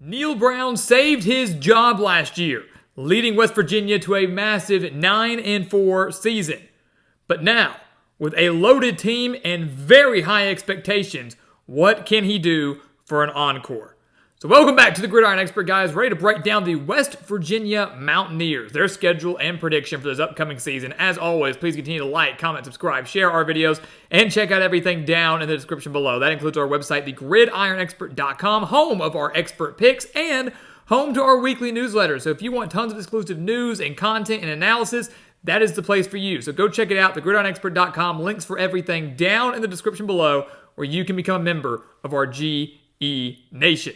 Neil Brown saved his job last year, leading West Virginia to a massive 9-4 season. But now, with a loaded team and very high expectations, what can he do for an encore? So welcome back to the Gridiron Expert, guys. Ready to break down the West Virginia Mountaineers, their schedule and prediction for this upcoming season. As always, please continue to like, comment, subscribe, share our videos, and check out everything down in the description below. That includes our website, thegridironexpert.com, home of our expert picks, and home to our weekly newsletter. So if you want tons of exclusive news and content and analysis, that is the place for you. So go check it out, thegridironexpert.com. Links for everything down in the description below, where you can become a member of our GE Nation.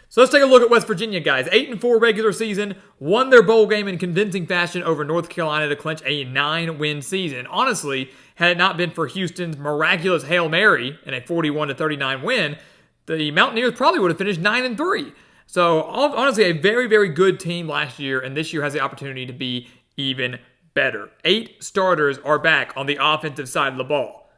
So let's take a look at West Virginia, guys. 8-4 regular season, won their bowl game in convincing fashion over North Carolina to clinch a 9-win season. Honestly, had it not been for Houston's miraculous Hail Mary and a 41-39 win, the Mountaineers probably would have finished 9-3. So honestly, a very, very good team last year, and this year has the opportunity to be even better. 8 starters are back on the offensive side of the ball.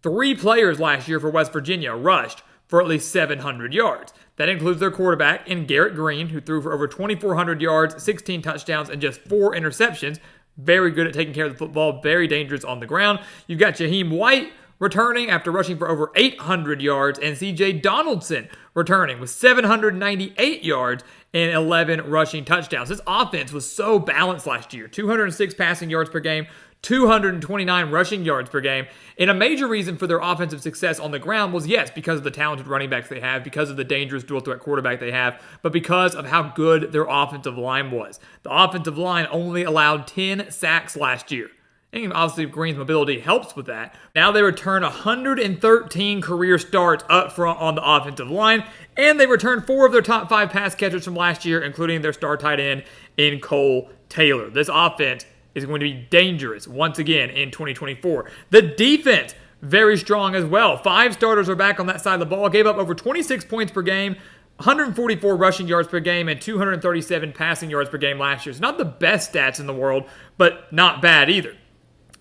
3 players last year for West Virginia rushed for at least 700 yards. That includes their quarterback in Garrett Green, who threw for over 2,400 yards, 16 touchdowns, and just 4 interceptions. Very good at taking care of the football, very dangerous on the ground. You've got Jaheim White returning after rushing for over 800 yards, and C.J. Donaldson returning with 798 yards and 11 rushing touchdowns. This offense was so balanced last year. 206 passing yards per game, 229 rushing yards per game. And a major reason for their offensive success on the ground was, yes, because of the talented running backs they have, because of the dangerous dual threat quarterback they have, but because of how good their offensive line was. The offensive line only allowed 10 sacks last year. And obviously, Green's mobility helps with that. Now they return 113 career starts up front on the offensive line, and they return 4 of their top 5 pass catchers from last year, including their star tight end in Cole Taylor. This offense is going to be dangerous once again in 2024. The defense, very strong as well. 5 starters are back on that side of the ball, gave up over 26 points per game, 144 rushing yards per game, and 237 passing yards per game last year. It's not the best stats in the world, but not bad either.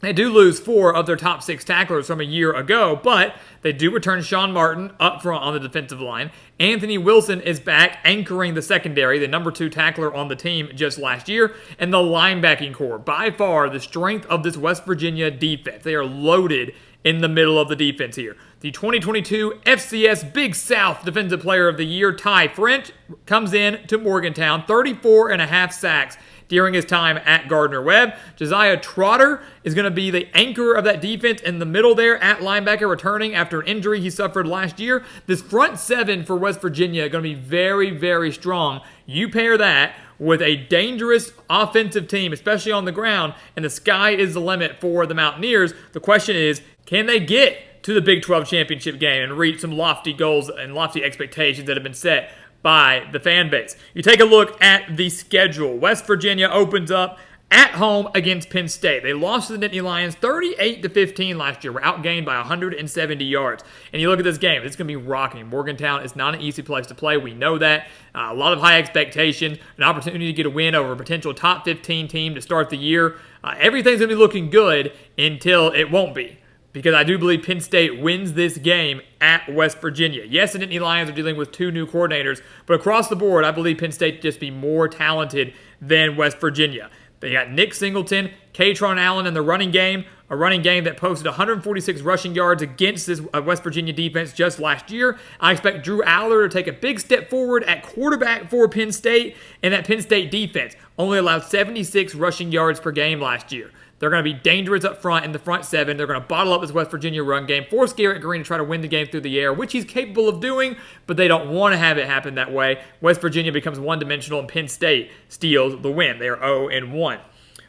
They do lose 4 of their top 6 tacklers from a year ago, but they do return Sean Martin up front on the defensive line. Anthony Wilson is back anchoring the secondary, the number 2 tackler on the team just last year, and the linebacking core. By far, the strength of this West Virginia defense. They are loaded in the middle of the defense here. The 2022 FCS Big South Defensive Player of the Year, Ty French, comes in to Morgantown, 34.5 sacks during his time at Gardner-Webb. Josiah Trotter is going to be the anchor of that defense in the middle there at linebacker, returning after an injury he suffered last year. This front 7 for West Virginia is going to be very, very strong. You pair that with a dangerous offensive team, especially on the ground, and the sky is the limit for the Mountaineers. The question is, can they get to the Big 12 championship game and reach some lofty goals and lofty expectations that have been set by the fan base? You take a look at the schedule. West Virginia opens up at home against Penn State. They lost to the Nittany Lions 38-15 last year. We're outgained by 170 yards. And you look at this game, it's going to be rocking. Morgantown is not an easy place to play. We know that. A lot of high expectations, an opportunity to get a win over a potential top 15 team to start the year. Everything's going to be looking good until it won't be, because I do believe Penn State wins this game at West Virginia. Yes, the Nittany Lions are dealing with 2 new coordinators, but across the board, I believe Penn State to just be more talented than West Virginia. They got Nick Singleton, Katron Allen in the running game, a running game that posted 146 rushing yards against this West Virginia defense just last year. I expect Drew Aller to take a big step forward at quarterback for Penn State, and that Penn State defense only allowed 76 rushing yards per game last year. They're going to be dangerous up front in the front 7. They're going to bottle up this West Virginia run game, force Garrett Green to try to win the game through the air, which he's capable of doing, but they don't want to have it happen that way. West Virginia becomes one-dimensional, and Penn State steals the win. They are 0-1.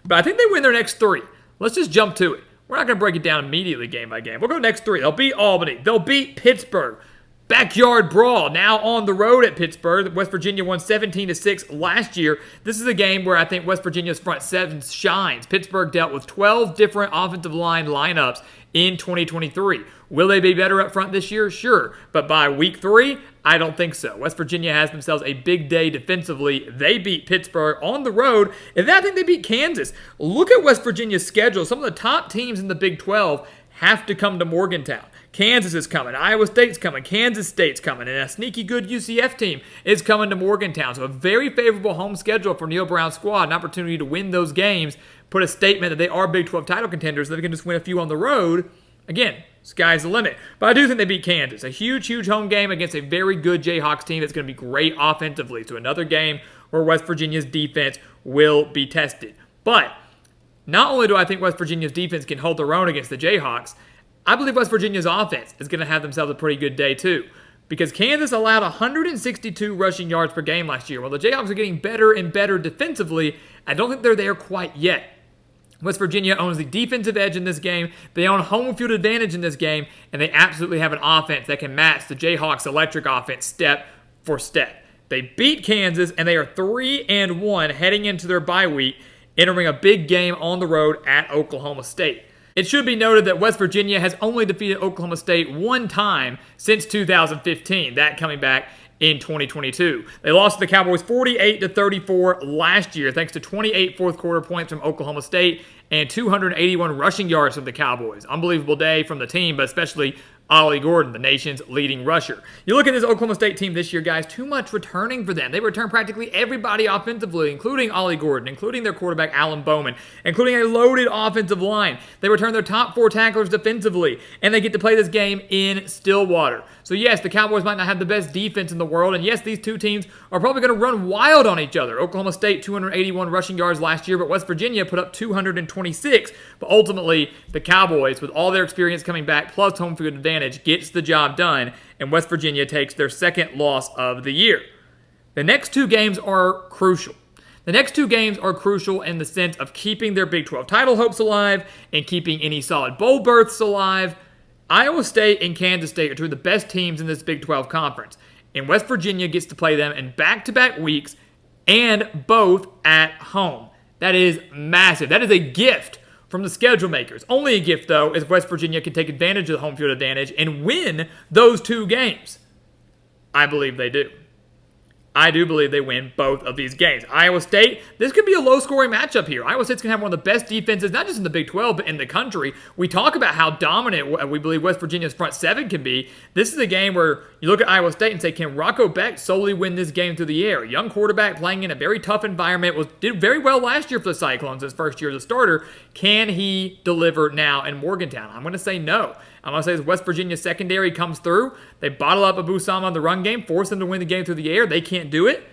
But I think they win their next 3. Let's just jump to it. We're not going to break it down immediately game by game. We'll go next 3. They'll beat Albany. They'll beat Pittsburgh. Backyard brawl, now on the road at Pittsburgh. West Virginia won 17-6 last year. This is a game where I think West Virginia's front 7 shines. Pittsburgh dealt with 12 different offensive line lineups in 2023. Will they be better up front this year? Sure. But by week 3, I don't think so. West Virginia has themselves a big day defensively. They beat Pittsburgh on the road, and then I think they beat Kansas. Look at West Virginia's schedule. Some of the top teams in the Big 12 have to come to Morgantown. Kansas is coming. Iowa State's coming. Kansas State's coming. And a sneaky good UCF team is coming to Morgantown. So a very favorable home schedule for Neil Brown's squad. An opportunity to win those games. Put a statement that they are Big 12 title contenders. So they can just win a few on the road. Again, sky's the limit. But I do think they beat Kansas. A huge, huge home game against a very good Jayhawks team that's going to be great offensively. So another game where West Virginia's defense will be tested. But not only do I think West Virginia's defense can hold their own against the Jayhawks, I believe West Virginia's offense is going to have themselves a pretty good day too. Because Kansas allowed 162 rushing yards per game last year. While the Jayhawks are getting better and better defensively, I don't think they're there quite yet. West Virginia owns the defensive edge in this game. They own home field advantage in this game, and they absolutely have an offense that can match the Jayhawks' electric offense step for step. They beat Kansas, and they are 3-1 heading into their bye week, entering a big game on the road at Oklahoma State. It should be noted that West Virginia has only defeated Oklahoma State one time since 2015, that coming back in 2022. They lost to the Cowboys 48-34 last year, thanks to 28 fourth quarter points from Oklahoma State and 281 rushing yards from the Cowboys. Unbelievable day from the team, but especially Ollie Gordon, the nation's leading rusher. You look at this Oklahoma State team this year, guys, too much returning for them. They return practically everybody offensively, including Ollie Gordon, including their quarterback Alan Bowman, including a loaded offensive line. They return their top 4 tacklers defensively, and they get to play this game in Stillwater. So yes, the Cowboys might not have the best defense in the world, and yes, these two teams are probably going to run wild on each other. Oklahoma State, 281 rushing yards last year, but West Virginia put up 226. But ultimately, the Cowboys, with all their experience coming back, plus home field advantage, gets the job done, and West Virginia takes their second loss of the year. The next two games are crucial. The next two games are crucial in the sense of keeping their Big 12 title hopes alive and keeping any solid bowl berths alive. Iowa State and Kansas State are two of the best teams in this Big 12 conference, and West Virginia gets to play them in back-to-back weeks and both at home. That is massive. That is a gift from the schedule makers. Only a gift, though, is West Virginia can take advantage of the home field advantage and win those two games. I believe they do. I do believe they win both of these games. Iowa State, this could be a low-scoring matchup here. Iowa State's going to have one of the best defenses, not just in the Big 12, but in the country. We talk about how dominant we believe West Virginia's front seven can be. This is a game where you look at Iowa State and say, can Rocco Beck solely win this game through the air? Young quarterback playing in a very tough environment, did very well last year for the Cyclones his first year as a starter. Can he deliver now in Morgantown? I'm going to say no. I'm going to say as West Virginia secondary comes through, they bottle up Abu Sama on the run game, force them to win the game through the air. They can't do it.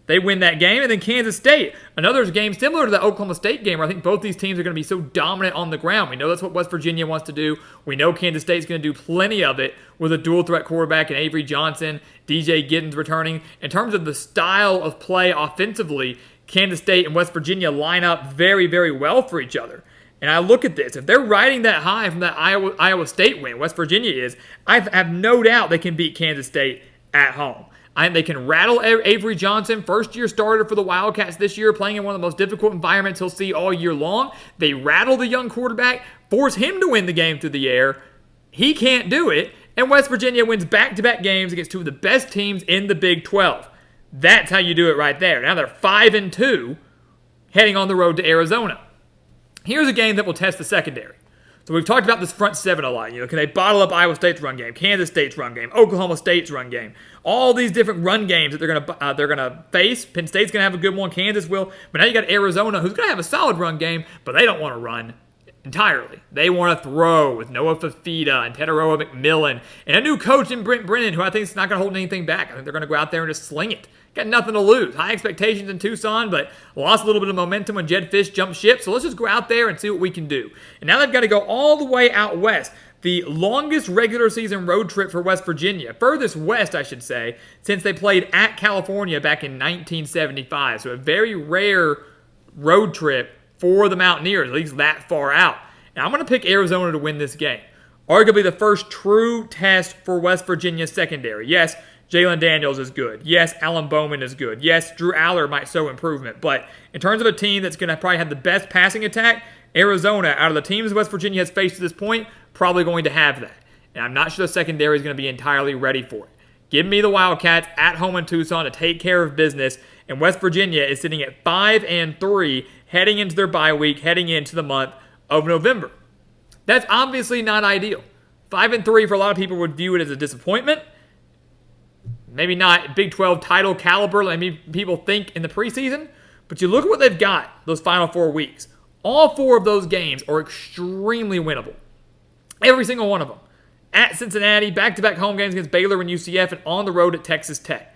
They win that game. And then Kansas State, another game similar to the Oklahoma State game where I think both these teams are going to be so dominant on the ground. We know that's what West Virginia wants to do. We know Kansas State's going to do plenty of it with a dual threat quarterback and Avery Johnson, DJ Giddens returning. In terms of the style of play offensively, Kansas State and West Virginia line up very, very well for each other. And I look at this. If they're riding that high from that Iowa State win, West Virginia is, I have no doubt they can beat Kansas State at home. I think they can rattle Avery Johnson, first-year starter for the Wildcats this year, playing in one of the most difficult environments he'll see all year long. They rattle the young quarterback, force him to win the game through the air. He can't do it. And West Virginia wins back-to-back games against two of the best teams in the Big 12. That's how you do it right there. Now they're 5-2 heading on the road to Arizona. Here's a game that will test the secondary. So we've talked about this front seven a lot. Can they bottle up Iowa State's run game, Kansas State's run game, Oklahoma State's run game, all these different run games that they're gonna face. Penn State's gonna have a good one, Kansas will, but now you got Arizona, who's gonna have a solid run game, but they don't want to run entirely. They want to throw with Noah Fafita and Tetaroa McMillan and a new coach in Brent Brennan, who I think is not going to hold anything back. I think they're going to go out there and just sling it. Got nothing to lose. High expectations in Tucson, but lost a little bit of momentum when Jed Fish jumped ship. So let's just go out there and see what we can do. And now they've got to go all the way out west. The longest regular season road trip for West Virginia, furthest west, I should say, since they played at California back in 1975. So a very rare road trip for the Mountaineers, at least that far out. Now, I'm going to pick Arizona to win this game. Arguably the first true test for West Virginia's secondary. Yes, Jalen Daniels is good. Yes, Alan Bowman is good. Yes, Drew Aller might show improvement. But in terms of a team that's going to probably have the best passing attack, Arizona, out of the teams West Virginia has faced to this point, probably going to have that. And I'm not sure the secondary is going to be entirely ready for it. Give me the Wildcats at home in Tucson to take care of business. And West Virginia is sitting at 5-3 heading into their bye week, heading into the month of November. That's obviously not ideal. 5-3 for a lot of people would view it as a disappointment. Maybe not Big 12 title caliber like maybe people think in the preseason, but you look at what they've got those final 4 weeks. All 4 of those games are extremely winnable. Every single one of them. At Cincinnati, back-to-back home games against Baylor and UCF, and on the road at Texas Tech.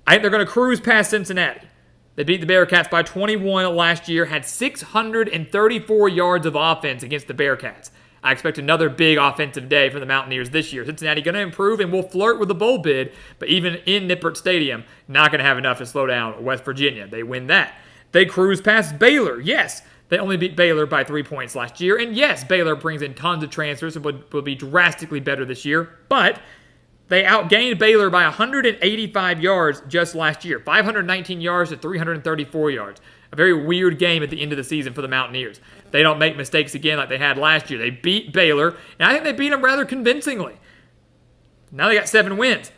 I think they're going to cruise past Cincinnati. They beat the Bearcats by 21 last year, had 634 yards of offense against the Bearcats. I expect another big offensive day for the Mountaineers this year. Cincinnati going to improve and will flirt with the bowl bid, but even in Nippert Stadium, not going to have enough to slow down West Virginia. They win that. They cruise past Baylor. Yes, they only beat Baylor by 3 points last year. And yes, Baylor brings in tons of transfers and will be drastically better this year. But they outgained Baylor by 185 yards just last year. 519 yards to 334 yards. A very weird game at the end of the season for the Mountaineers. They don't make mistakes again like they had last year. They beat Baylor, and I think they beat them rather convincingly. Now they got 7 wins.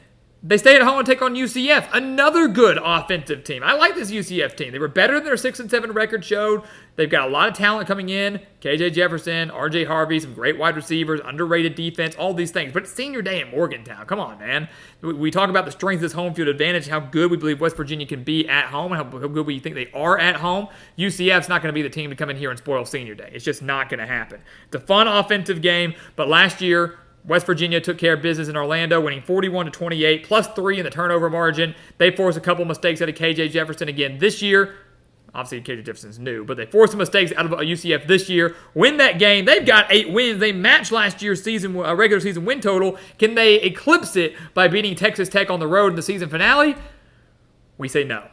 They stay at home and take on UCF, another good offensive team. I like this UCF team. They were better than their 6-7 record showed. They've got a lot of talent coming in. KJ Jefferson, RJ Harvey, some great wide receivers, underrated defense, all these things. But it's senior day in Morgantown. Come on, man. We talk about the strength of this home field advantage, how good we believe West Virginia can be at home, and how good we think they are at home. UCF's not going to be the team to come in here and spoil senior day. It's just not going to happen. It's a fun offensive game, but last year, West Virginia took care of business in Orlando, winning 41-28, plus 3 in the turnover margin. They forced a couple mistakes out of KJ Jefferson again this year. Obviously, KJ Jefferson's new, but they forced some mistakes out of UCF this year. Win that game. They've got 8 wins. They matched last year's regular season win total. Can they eclipse it by beating Texas Tech on the road in the season finale? We say no.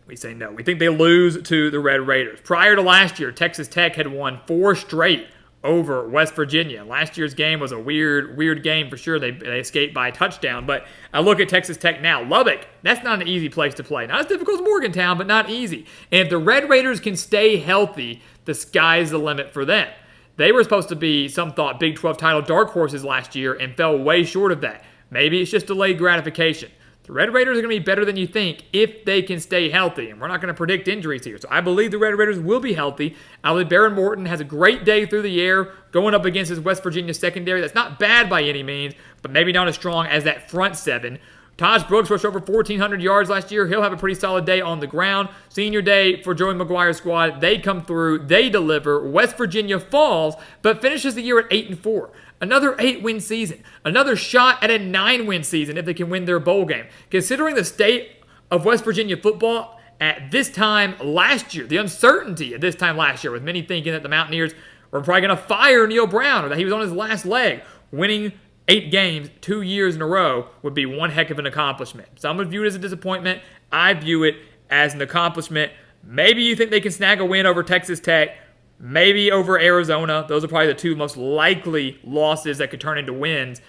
We say no. We think they lose to the Red Raiders. Prior to last year, Texas Tech had won 4 straight over West Virginia. Last year's game was a weird game for sure. They escaped by a touchdown. But I look at Texas Tech now. Lubbock, that's not an easy place to play. Not as difficult as Morgantown, but not easy. And if the Red Raiders can stay healthy, the sky's the limit for them. They were supposed to be, some thought, Big 12 title dark horses last year and fell way short of that. Maybe it's just delayed gratification. The Red Raiders are going to be better than you think if they can stay healthy. And we're not going to predict injuries here. So I believe the Red Raiders will be healthy. I believe Baron Morton has a great day through the air going up against his West Virginia secondary. That's not bad by any means, but maybe not as strong as that front 7. Taj Brooks rushed over 1,400 yards last year. He'll have a pretty solid day on the ground. Senior day for Joey McGuire's squad. They come through. They deliver. West Virginia falls, but finishes the year at 8-4. Another 8-win season. Another shot at a 9-win season if they can win their bowl game. Considering the state of West Virginia football at this time last year, the uncertainty at this time last year, with many thinking that the Mountaineers were probably going to fire Neil Brown or that he was on his last leg, winning 8 games 2 years in a row would be one heck of an accomplishment. Some would view it as a disappointment. I view it as an accomplishment. Maybe you think they can snag a win over Texas Tech. Maybe over Arizona. Those are probably the 2 most likely losses that could turn into wins.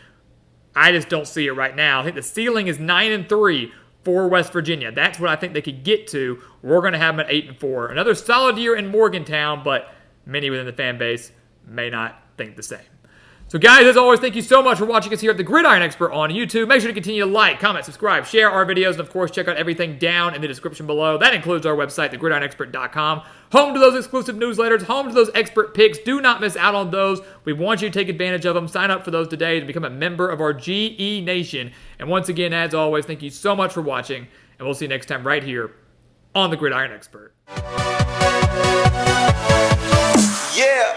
I just don't see it right now. I think the ceiling is 9-3 for West Virginia. That's what I think they could get to. We're going to have them at 8-4. Another solid year in Morgantown, but many within the fan base may not think the same. So guys, as always, thank you so much for watching us here at the Gridiron Expert on YouTube. Make sure to continue to like, comment, subscribe, share our videos, and of course, check out everything down in the description below. That includes our website, thegridironexpert.com. Home to those exclusive newsletters, home to those expert picks. Do not miss out on those. We want you to take advantage of them. Sign up for those today to become a member of our GE Nation. And once again, as always, thank you so much for watching, and we'll see you next time right here on the Gridiron Expert. Yeah.